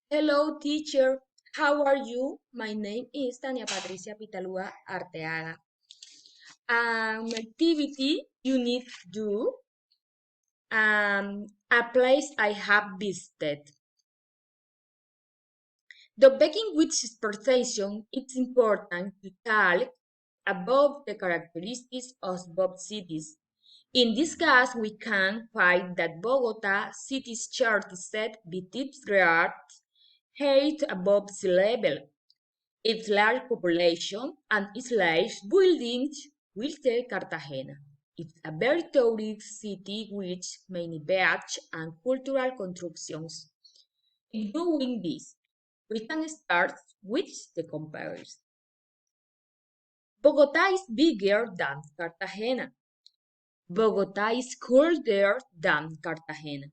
Hello, teacher. How are you? My name is Tania Patricia Pitalua Arteaga. Activity you need to do. A place I have visited. The begin with exportation, it's important to talk about the characteristics of both cities. In this case, we can find that Bogota city's chart is set between grade height above sea level. Its large population and its large buildings will tell Cartagena. It's a very tourist city with many beaches and cultural constructions. In doing this, we can start with the comparison. Bogota is bigger than Cartagena. Bogota is colder than Cartagena.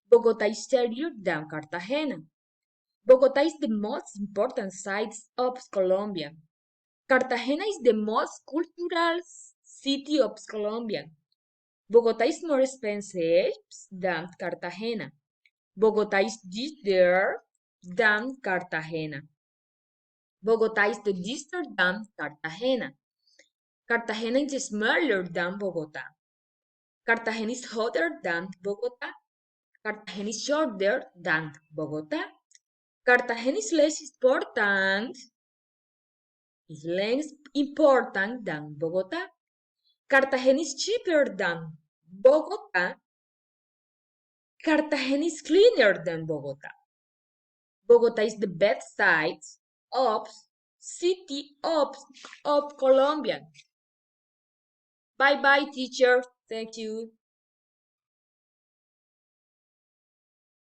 Bogota is shadier than Cartagena. Bogota is the most important site of Colombia. Cartagena is the most cultural city of Colombia. Bogota is more expensive than Cartagena. Bogota is dirtier than Cartagena. Bogota is the distant than Cartagena. Cartagena is smaller than Bogota. Cartagena is hotter than Bogota. Cartagena is shorter than Bogota. Cartagena is less important than Bogota. Cartagena is cheaper than Bogota. Cartagena is cleaner than Bogota. Bogota is the best site of city of Colombia. Bye bye, teacher. Thank you.